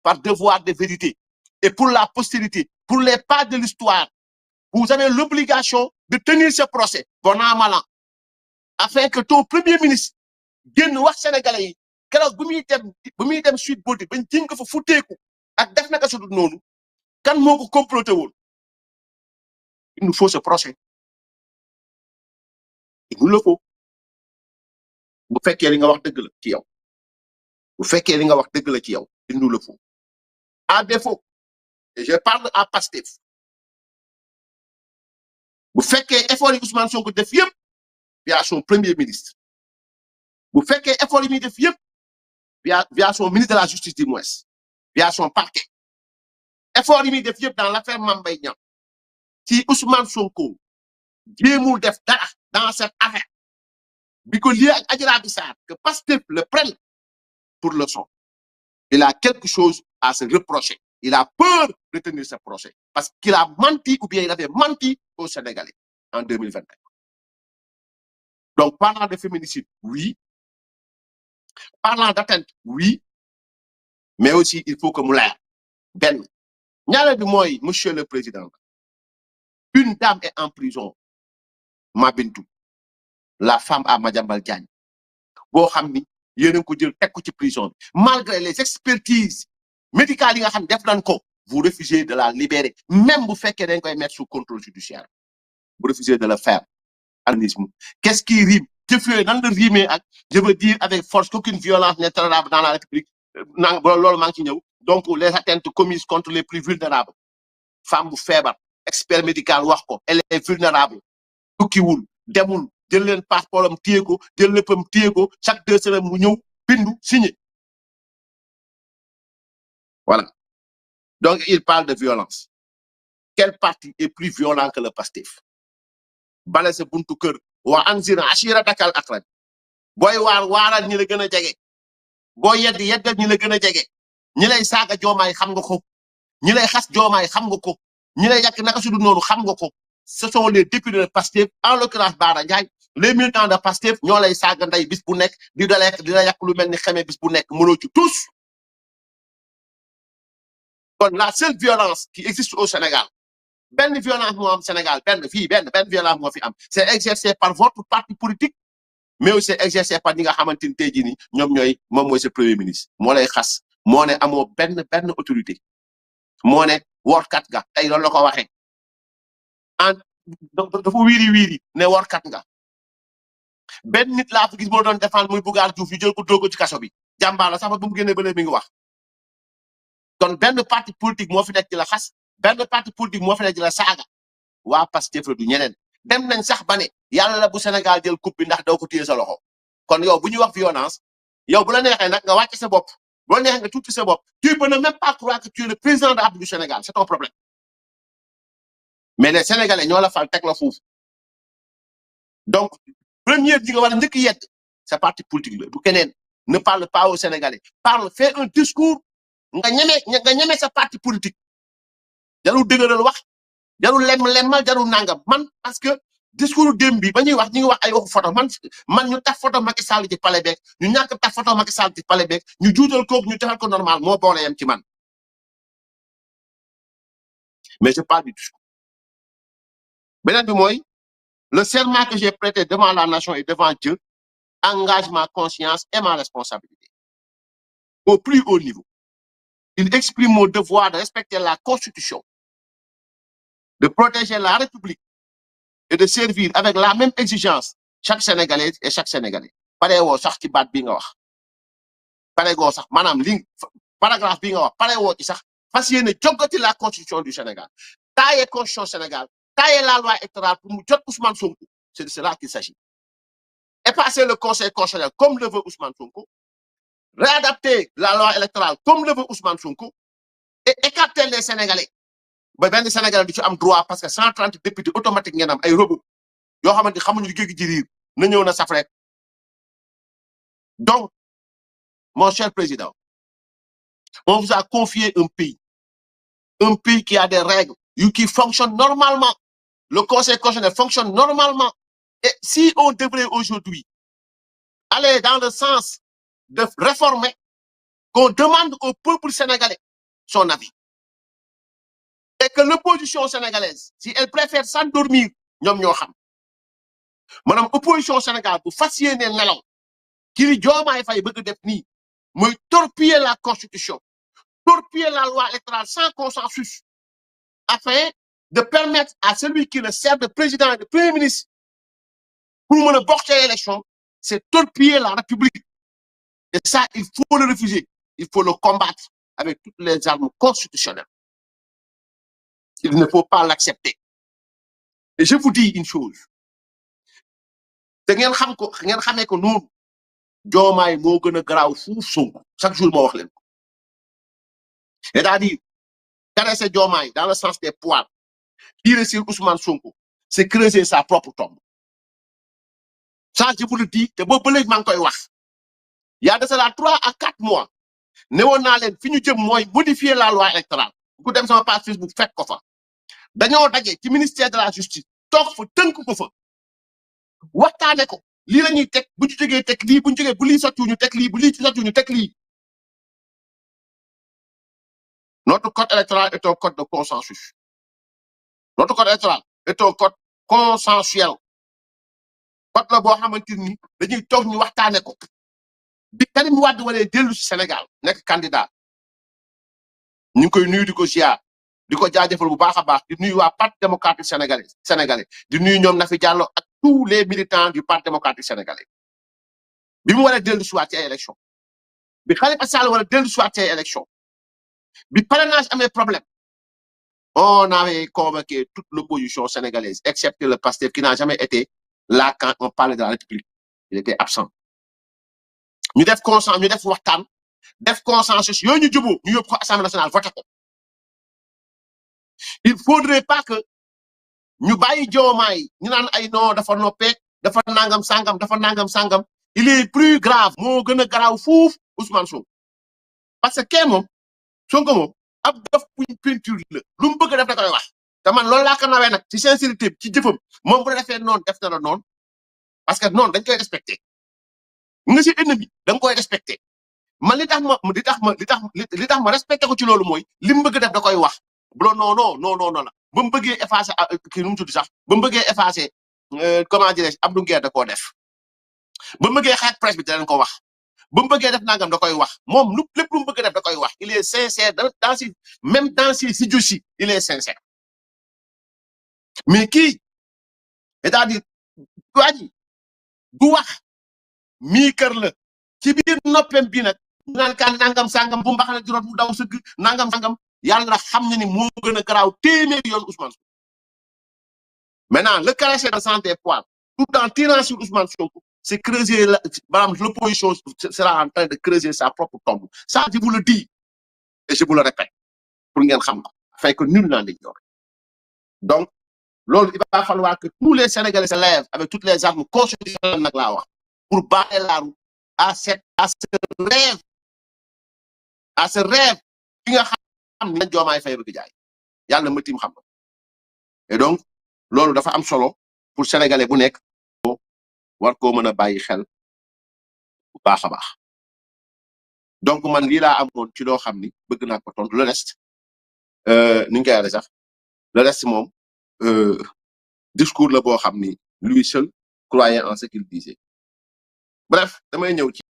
par devoir de vérité et pour la postérité, pour les pas de l'histoire, vous avez l'obligation de tenir ce procès, bon an, mal an, afin que ton premier ministre génn wax sénégalais yi keroog bu muy dem suite boobu bañ jiñ ko fa futteeku ak def naka su dul noonu kan moo ko comploté woon. Il nous faut ce procès. Il nous le faut. bu fekkee li nga wax dëgg la ci yow. bu fekkee li nga wax dëgg la ci yow. Il nous le faut. À défaut, et je parle à Pastef. bu fekkee effort yi Ousmane Sonko def yëpp via son premier ministre. bu fekkee effort yi muy def yëpp via son ministre de la justice du moins via son parquet. effort yi muy def yëpp dans l'affaire Mame Mbaye Niang ci Ousmane Sonko jéemul def dara dans cette affaire bi ko lié ak Adji Raby Sarr que Pastef le prenne pour leçon. Il a quelque chose à se reprocher. Il a peur de tenir ce procès parce qu'il a menti ou bien il avait menti aux Sénégalais en 2021. Donc, parlant de féminicide, oui. Parlant d'atteinte, oui. Mais aussi, il faut que nous l'air. Ben, ñaareel bi mooy, monsieur le président, une dame est en prison, Mabintou, la femme à Madiambal Diagne. Boo xam ni yéen a ko jël teg ko ci prison malgré les expertises médicales yi nga xam def nañ ko vous refusez de la libérer même bu fekkee dañ koy mettre sous contrôle judiciaire vous refusez de le faire. Organisme qu'est-ce qui rime jëf yooyu nan la rimer ak je veux dire avec force qu'aucune violence n'est tolérable dans la République nang loolu maa ngi ci ñëw donc les atteintes commises contre les plus vulnérables femme bu feebar expert médical wax ko elle est vulnérable tukkiwul demul jël leen passeport am téye ko jël léppam téye ko chaque 2 semaines mu ñëw bindu signé voilà donc il parle de violence. Quel parti est plus violent que le Pastef? bale sa buntu kër wa anzir ashiratakal aqrab booy waaral ñi la gën a jege booy yeddal ñi la gën a jege ñi lay saaga joomaay xam nga ko ñi lay xas joomaay xam nga ko ñi lay yàq naka su dul noonu xam nga ko ce sont les députés de Pastef en l'occurrence Bara Ndiaye les militants de Pastef ñoo lay saaga nday bis bu nekk di la yàq lu mel ni xamee bis bu nekk mënoo ci tous. kon la seule violence qui existe au Sénégal benn violence moo am Sénégal benn violence moo fi am c'est exercé par votre parti politique mais aussi exercé par ñi nga xamante ni tey jii nii ñoom ñooy moom mooy sa premier ministre moo lay xas moo ne amoo benn autorité moo ne workat nga tey loolu la ko waxee dafa wiiri ne workat nga benn nit laa fi gis moo doon défendre muy Bougar Diouf ñu jël ko dóor ko ci kaso bi jàmbaar la sax ba bu mu génnee ba léegi mi ngi wax kon benn parti politique moo fi nekk ci la xas benn parti politique moo fi nekk ci la saaga waa Pastef la du ñeneen dem nañ sax ba ne yàlla la bu Sénégal jël coupe bi ndax doo ko téye sa loxo kon yow bu ñuy wax violence yow bu la neexee nag nga wàcc sa bopp bu la neexee nga tuuti sa bopp tu peux ne même pas croire que tu es le président de la République du Sénégal c'est ton problème mais les Sénégalais ñoo la fal teg la foofu donc première ji nga war a njëkk yedd sa parti politique la bu keneen ne parle pas aux Sénégalais fais un discours nga ñeme sa parti politique jarul dëgëral wax jarul lemmal jarul nangam man parce que discours démb bi ba ñuy wax ñi ngi wax ay waxu photo man ñu taf photo Macky Sall ci palais beeg ñu ñàkk taf photo Macky Sall ci palais beeg ñu juutal kooku ñu defal ko normal moo boole yam ci man mais je parle du discours beneen bi mooy le serment que j'ai prêté devant la nation et devant Dieu engage ma conscience et ma responsabilité au plus haut niveau. Il exprime mon devoir de respecter la Constitution, de protéger la République et de servir avec la même exigence chaque Sénégalaise et chaque Sénégalais. Pare woo sax ci baat bi nga wax pare goo sax maanaam li paragraphe bi nga wax pare woo ci sax fas yéene joggati la Constitution du Sénégal taaye Constitution Sénégal taaye la loi électorale pour mu jot Ousmane Sonko c'est de cela qu'il s'agit. Effacer le Conseil constitutionnel comme le veut Ousmane Sonko, réadapter la loi électorale comme le veut Ousmane Sonko et écarter les Sénégalais. ba benn Sénégalais du ci am droit parce que 130 députés automatiques ngeen am ay robots yoo xamante xamuñu liggéey gi ci riir na ñëw na saf rek. Donc mon cher président, on vous a confié un pays qui a des règles qui fonctionne normalement. Le Conseil constitutionnel fonctionne normalement. Et si on devrait aujourd'hui aller dans le sens de réformer, qu'on demande au peuple sénégalais son avis. Et que l'opposition sénégalaise, si elle préfère s'endormir, ñom ñoo xam. Manam opposition Sénégal bu fas yéene nelaw ki li Diomaye Faye bëgg def nii mooy torpiller la constitution, torpiller la loi électorale sans consensus, afin de permettre à celui qui le sert de président et de premier ministre pour mën a bokk ci élection, c'est torpiller la République. Et ça, il faut le refuser. Il faut le combattre avec toutes les armes constitutionnelles. Il ne faut pas l'accepter. Et je vous dis une chose. te ngeen xam ko ngeen xamee ko noonu Diomaye moo gën a garaaw fuuf Sonko chaque jour moo wax leen ko. C'est-à-dire caresser Diomaye dans le sens des poils, tirer sur Ousmane Sonko, c'est creuser sa propre tombe. Ça, je vous le dis, te boobu ba léegi maa ngi koy wax. Il y a de cela 3 à 4 mois newoon naa leen fi ñu jëm mooy modifier la loi électorale. ku dem sama page Facebook fekk ko fa. dañoo daje ci ministère de la justice toog fa tënk ko fa waxtaane ko lii la ñuy teg bu ñu jógee teg lii bu ñu jógee bu lii sottu ñu teg lii bu lii sottu ñu teg lii. Notre code électoral est un code de consensus. Notre code électoral est un code consensuel. Code la boo xamante ni dañuy toog ñu waxtaane ko. bi Karim Wade waree dellu si Sénégal nekk candidat ñu ngi koy nuyu di ko ziar di ko jaajëfal bu baax a baax di nuyu waa parti démocratique sénégalais di nuyu ñoom Nafi Diallo ak tous les militants du parti démocratique sénégalais. bi mu waree dellu si waat ci ay élection bi Khalifa Sall war a dellu si waat ci ay élection bi parrainage amee problème on avait convoqué toute l'opposition sénégalaise excepté le PASTEF qui n'a jamais été là quand on parlait de la République. Il était absent. ñu def consensus ñu def waxtaan def consensus yooyu ñu jubóo ñu yóbbu ko Assemblée nationale voté ko. Il faudrait pas que ñu bàyyi Diomaye ñu naan ay non dafa noppee dafa nangam sangam dafa nangam sangam. Il est plus grave moo gën a garaaw fuuf Ousmane Sonko parce que kee moom Sonko moom ab dof buñ peinture la lu mu bëgg a def da koy wax te man loolu laa ko nawee nag ci sincérité ci jëfam moom bu la defee noonu def na la noonu parce que noonu dañ koy respecté nga si ennemi da nga koy respecté man li tax ma respecté ko ci loolu mooy li mu bëgg def da koy wax bu la non la ba mu bëggee effacé kii nu mu tudd sax ba mu bëggee effacé comment dirais-je Abdou Nguer da koo def ba mu bëggee xeex presse bi da leen ko wax ba mu bëggee def nangam da koy wax moom lépp lu mu bëgg def da koy wax il est sincère même dans ses idioties il est sincère mais kii c'est-à-dire waa ji du wax mii kër la ci biir noppem bi nag naan kan nangam sangam bu mbaxane juróot mu daw sëgg nangam sangam yàlla xam na ni moo gën a garaaw téeméeri yoon Ousmane Sonko. Maintenant le caresser de santé poil tout en tirant sur Ousmane Sonko c'est creuser l'opposition sera en train de creuser sa propre tombe. Ça je vous le dis et je vous le répète pour ngeen xam ko afin que nul n'en ignore. Donc loolu il va falloir que tous les Sénégalais se lèvent avec toutes les armes constitutionnelles nag laa wax pour barrer la route à ce rêve bi nga xam ne Diomaye Faye bëgg jaay yàlla ma tim xam ko. Et donc loolu dafa am solo pour Sénégalais bu nekk war koo mën a bàyyi xel bu baax a baax. Donc man lii laa amoon ci loo xam ni bëgg naa ko tontu le reste ni ñu koy waxee sax le reste moom discours la boo xam ni lui seul croyait en ce qu'il disait. Bref damay ñëw ci